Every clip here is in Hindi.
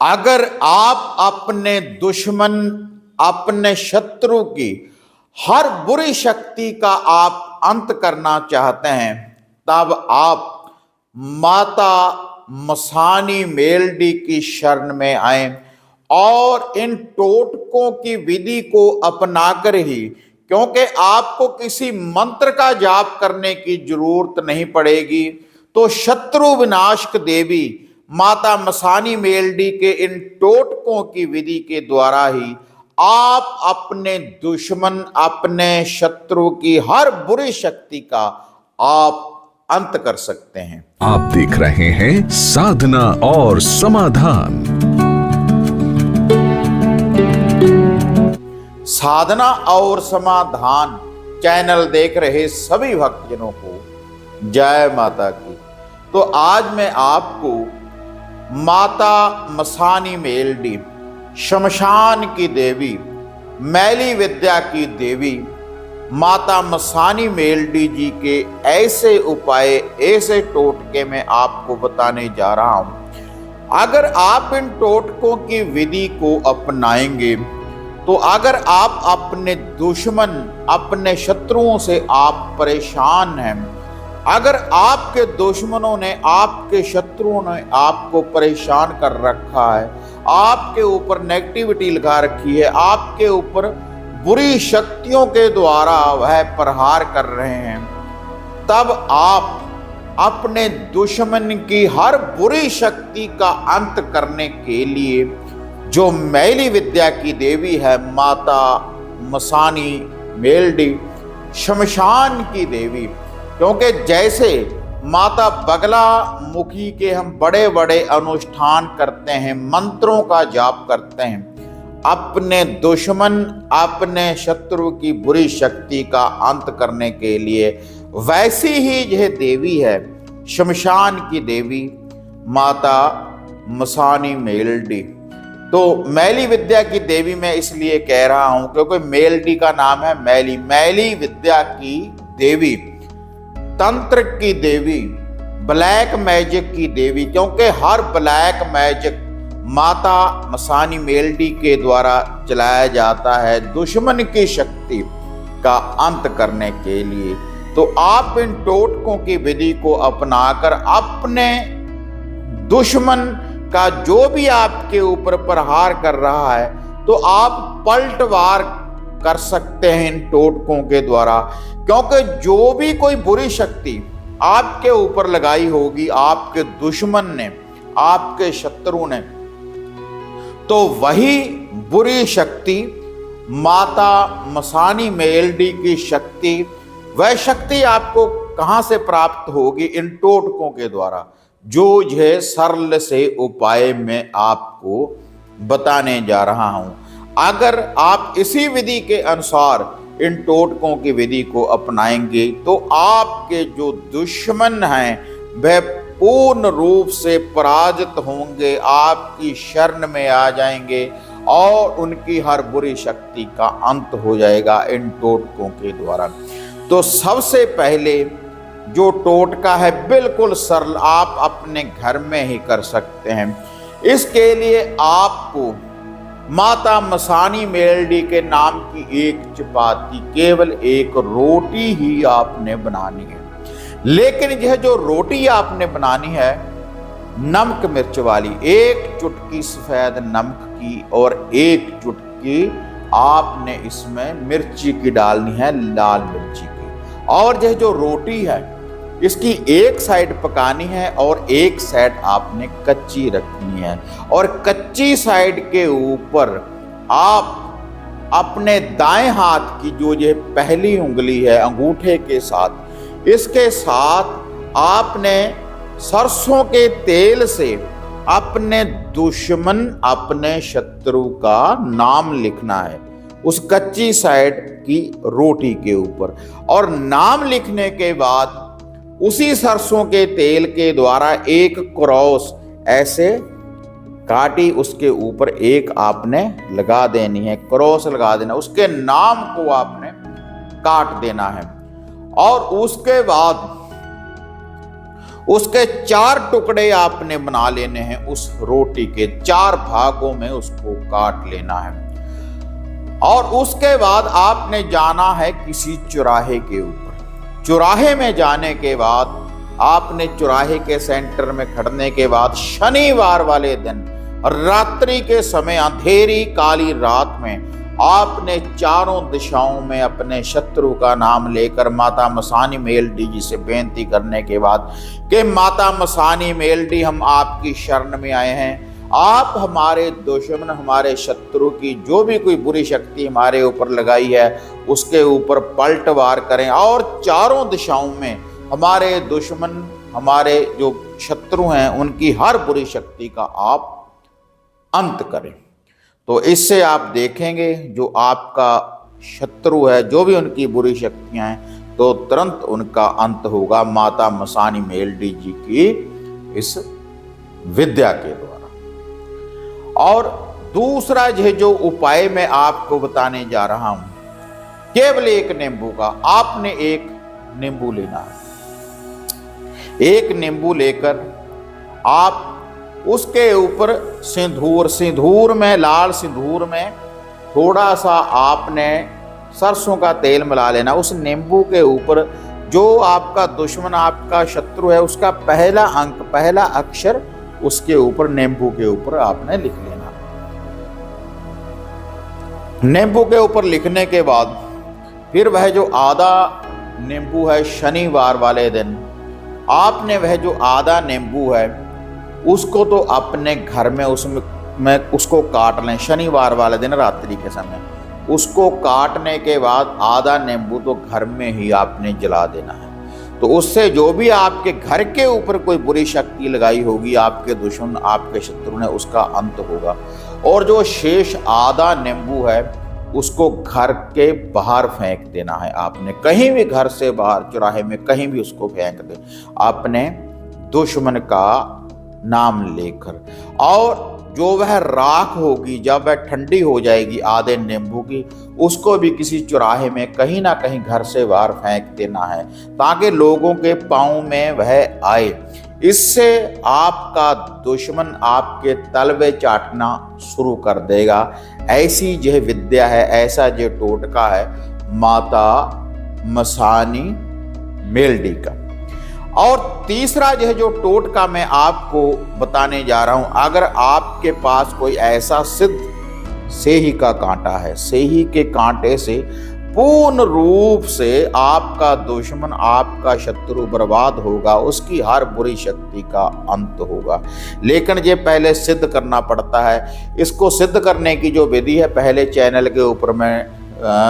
अगर आप अपने दुश्मन, अपने शत्रु की हर बुरी शक्ति का आप अंत करना चाहते हैं, तब आप माता मसानी मेलडी की शरण में आए और इन टोटकों की विधि को अपनाकर ही, क्योंकि आपको किसी मंत्र का जाप करने की जरूरत नहीं पड़ेगी, तो शत्रु विनाशक देवी माता मसानी मेलडी के इन टोटकों की विधि के द्वारा ही आप अपने दुश्मन, अपने शत्रु की हर बुरी शक्ति का आप अंत कर सकते हैं। आप देख रहे हैं साधना और समाधान। साधना और समाधान चैनल देख रहे सभी भक्तजनों को जय माता की। तो आज मैं आपको माता मसानी मेलडी, शमशान की देवी, मैली विद्या की देवी माता मसानी मेलडी जी के ऐसे उपाय, ऐसे टोटके में आपको बताने जा रहा हूं। अगर आप इन टोटकों की विधि को अपनाएंगे, तो अगर आप अपने दुश्मन, अपने शत्रुओं से आप परेशान हैं, अगर आपके दुश्मनों ने, आपके शत्रुओं ने आपको परेशान कर रखा है, आपके ऊपर नेगेटिविटी लगा रखी है, आपके ऊपर बुरी शक्तियों के द्वारा वह प्रहार कर रहे हैं, तब आप अपने दुश्मन की हर बुरी शक्ति का अंत करने के लिए जो मैली विद्या की देवी है माता मसानी मेलडी, शमशान की देवी, क्योंकि जैसे माता बगला मुखी के हम बड़े बड़े अनुष्ठान करते हैं, मंत्रों का जाप करते हैं अपने दुश्मन, अपने शत्रु की बुरी शक्ति का अंत करने के लिए, वैसी ही यह देवी है शमशान की देवी माता मसानी मेलडी। तो मैली विद्या की देवी मैं इसलिए कह रहा हूं क्योंकि मेलडी का नाम है मैली, मैली विद्या की देवी, तंत्र की देवी, ब्लैक मैजिक की देवी, क्योंकि हर ब्लैक मैजिक माता मसानी मेलडी के द्वारा चलाया जाता है दुश्मन की शक्ति का अंत करने के लिए। तो आप इन टोटकों की विधि को अपनाकर अपने दुश्मन का जो भी आपके ऊपर प्रहार कर रहा है, तो आप पलटवार कर सकते हैं इन टोटकों के द्वारा, क्योंकि जो भी कोई बुरी शक्ति आपके ऊपर लगाई होगी आपके दुश्मन ने, आपके शत्रु ने, तो वही बुरी शक्ति माता मसानी मेलडी की शक्ति, वह शक्ति आपको कहां से प्राप्त होगी? इन टोटकों के द्वारा, जो यह सरल से उपाय में आपको बताने जा रहा हूं। अगर आप इसी विधि के अनुसार इन टोटकों की विधि को अपनाएंगे, तो आपके जो दुश्मन हैं वह पूर्ण रूप से पराजित होंगे, आपकी शरण में आ जाएंगे और उनकी हर बुरी शक्ति का अंत हो जाएगा इन टोटकों के द्वारा। तो सबसे पहले जो टोटका है बिल्कुल सरल, आप अपने घर में ही कर सकते हैं। इसके लिए आपको माता मसानी मेलडी के नाम की एक चपाती, केवल एक रोटी ही आपने बनानी है। लेकिन यह जो रोटी आपने बनानी है नमक मिर्च वाली, एक चुटकी सफेद नमक की और एक चुटकी आपने इसमें मिर्ची की डालनी है, लाल मिर्ची की। और यह जो रोटी है इसकी एक साइड पकानी है और एक साइड आपने कच्ची रखनी है, और कच्ची साइड के ऊपर आप अपने दाएं हाथ की जो ये पहली उंगली है अंगूठे के साथ, इसके साथ आपने सरसों के तेल से अपने दुश्मन, अपने शत्रु का नाम लिखना है उस कच्ची साइड की रोटी के ऊपर। और नाम लिखने के बाद उसी सरसों के तेल के द्वारा एक क्रॉस ऐसे काटी, उसके ऊपर एक आपने लगा देनी है, क्रॉस लगा देना, उसके नाम को आपने काट देना है। और उसके बाद उसके 4 टुकड़े आपने बना लेने हैं। उस रोटी के 4 भागों में उसको काट लेना है और उसके बाद आपने जाना है किसी चौराहे के ऊपर। चौराहे में जाने के बाद आपने चौराहे के सेंटर में खड़ने के बाद शनिवार वाले दिन रात्रि के समय अंधेरी काली रात में आपने चारों दिशाओं में अपने शत्रु का नाम लेकर माता मसानी मेलडी जी से बेनती करने के बाद कि माता मसानी मेलडी, हम आपकी शरण में आए हैं, आप हमारे दुश्मन, हमारे शत्रु की जो भी कोई बुरी शक्ति हमारे ऊपर लगाई है उसके ऊपर पलटवार करें और चारों दिशाओं में हमारे दुश्मन, हमारे जो शत्रु हैं, उनकी हर बुरी शक्ति का आप अंत करें। तो इससे आप देखेंगे जो आपका शत्रु है, जो भी उनकी बुरी शक्तियां हैं, तो तुरंत उनका अंत होगा माता मसानी मेलडी जी की इस विद्या के द्वारा। और दूसरा जो उपाय मैं आपको बताने जा रहा हूं, केवल एक नींबू का, आपने एक नींबू लेना है। एक नींबू लेकर आप उसके ऊपर सिंदूर में, लाल सिंदूर में थोड़ा सा आपने सरसों का तेल मिला लेना। उस नींबू के ऊपर जो आपका दुश्मन, आपका शत्रु है, उसका पहला अंक, पहला अक्षर उसके ऊपर, नींबू के ऊपर आपने लिख लेना। नींबू के ऊपर लिखने के बाद फिर वह जो आधा नींबू है, शनिवार वाले दिन आपने वह जो आधा नींबू है उसको तो अपने घर में उसको काट लें। शनिवार वाले दिन रात्रि के समय उसको काटने के बाद आधा नींबू तो घर में ही आपने जला देना है। तो उससे जो भी आपके घर के ऊपर कोई बुरी शक्ति लगाई होगी, आपके दुश्मन, आपके शत्रु ने, उसका अंत होगा। और जो शेष आधा नींबू है उसको घर के बाहर फेंक देना है आपने, कहीं भी घर से बाहर, चौराहे में कहीं भी उसको फेंक दे आपने दुश्मन का नाम लेकर। और जो वह राख होगी, जब वह ठंडी हो जाएगी आधे नींबू की, उसको भी किसी चौराहे में कहीं ना कहीं घर से बाहर फेंक देना है ताकि लोगों के पांव में वह आए। इससे आपका दुश्मन आपके तलवे चाटना शुरू कर देगा। ऐसी यह विद्या है, ऐसा यह टोटका है माता मसानी मेलडी का। और तीसरा यह जो टोटका मैं आपको बताने जा रहा हूं, अगर आपके पास कोई ऐसा सिद्ध सेही का कांटा है, सेही के कांटे से पूर्ण रूप से आपका दुश्मन, आपका शत्रु बर्बाद होगा, उसकी हर बुरी शक्ति का अंत होगा। लेकिन ये पहले सिद्ध करना पड़ता है। इसको सिद्ध करने की जो विधि है पहले चैनल के ऊपर मैं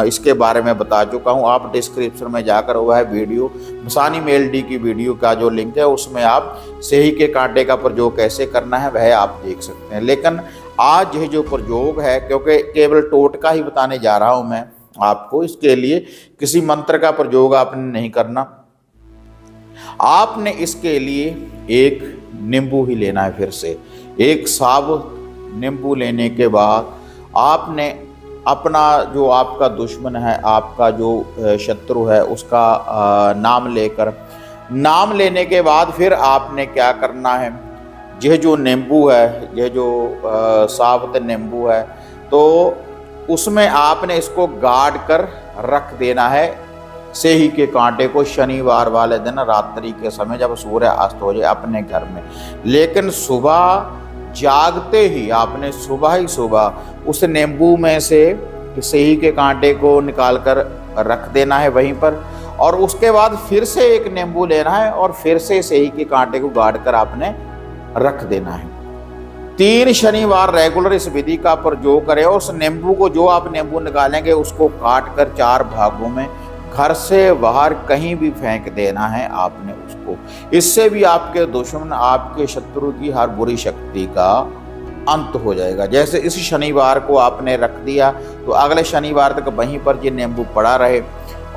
इसके बारे में बता चुका हूं। आप डिस्क्रिप्शन में जाकर वह वीडियो, मसानी मेलडी की वीडियो का जो लिंक है उसमें आप सेही के कांटे का प्रयोग कैसे करना है वह आप देख सकते हैं। लेकिन आज यह जो प्रयोग है, क्योंकि केवल टोटका ही बताने जा रहा हूं मैं आपको, इसके लिए किसी मंत्र का प्रयोग आपने नहीं करना। आपने इसके लिए एक नींबू ही लेना है। फिर से एक साबुत नींबू लेने के बाद आपने अपना जो आपका दुश्मन है, आपका जो शत्रु है, उसका नाम लेकर, नाम लेने के बाद फिर आपने क्या करना है, यह जो नींबू है, यह जो साबुत नींबू है, तो उसमें आपने इसको गाड़ कर रख देना है सेही के कांटे को शनिवार वाले दिन रात्रि के समय जब सूर्य अस्त हो जाए अपने घर में। लेकिन सुबह जागते ही आपने सुबह उस नींबू में से सेही के कांटे को निकाल कर रख देना है वहीं पर, और उसके बाद फिर से एक नींबू लेना है और फिर से सेही के कांटे को गाड़ कर आपने रख देना है। 3 शनिवार रेगुलर इस विधि का प्रयोग करें। और उस नींबू को, जो आप नींबू निकालेंगे, उसको काट कर 4 भागों में घर से बाहर कहीं भी फेंक देना है आपने उसको। इससे भी आपके दुश्मन, आपके शत्रु की हर बुरी शक्ति का अंत हो जाएगा। जैसे इस शनिवार को आपने रख दिया तो अगले शनिवार तक वहीं पर ये नींबू पड़ा रहे,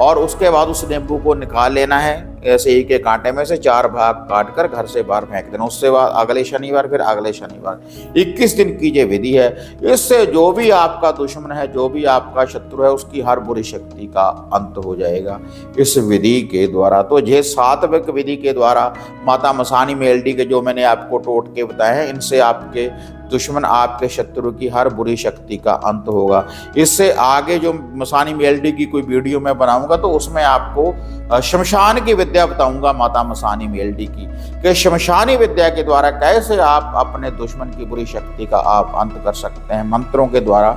और उसके बाद उस नींबू को निकाल लेना है ऐसे एक एक कांटे में से 4 भाग काट कर घर से बाहर फेंक देना। उससे बाद अगले शनिवार, फिर अगले शनिवार, 21 दिन की ये विधि है। इससे जो भी आपका दुश्मन है, जो भी आपका शत्रु है, उसकी हर बुरी शक्ति का अंत हो जाएगा इस विधि के द्वारा। तो ये सात्विक विधि के द्वारा माता मसानी मेलडी के जो मैंने आपको टोटके बताए हैं, इनसे आपके दुश्मन, आपके शत्रु की हर बुरी शक्ति का अंत होगा। इससे आगे जो मसानी मेलडी की कोई वीडियो मैं बनाऊंगा तो उसमें आपको शमशान की विद्या बताऊंगा माता मसानी मेलडी की, कि शमशानी विद्या के द्वारा कैसे आप अपने दुश्मन की बुरी शक्ति का आप अंत कर सकते हैं मंत्रों के द्वारा,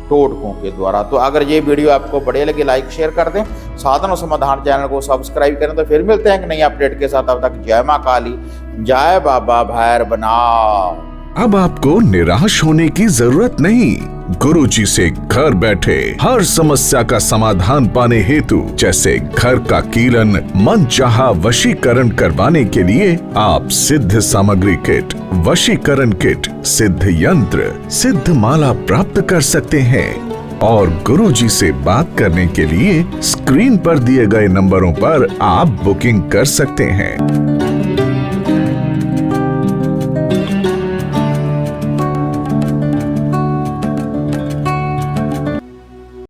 टोटकों के द्वारा। तो अगर ये वीडियो आपको बढ़िया लगे, लाइक शेयर कर दें, साधन और समाधान चैनल को सब्सक्राइब करें। तो फिर मिलते हैं एक नई अपडेट के साथ। तब तक जय मां काली, जय बाबा भैरवनाथ। अब आपको निराश होने की जरूरत नहीं। गुरुजी से घर बैठे हर समस्या का समाधान पाने हेतु, जैसे घर का कीलन, मनचाहा वशीकरण करवाने के लिए आप सिद्ध सामग्री किट, वशीकरण किट, सिद्ध यंत्र, सिद्ध माला प्राप्त कर सकते हैं। और गुरुजी से बात करने के लिए स्क्रीन पर दिए गए नंबरों पर आप बुकिंग कर सकते हैं।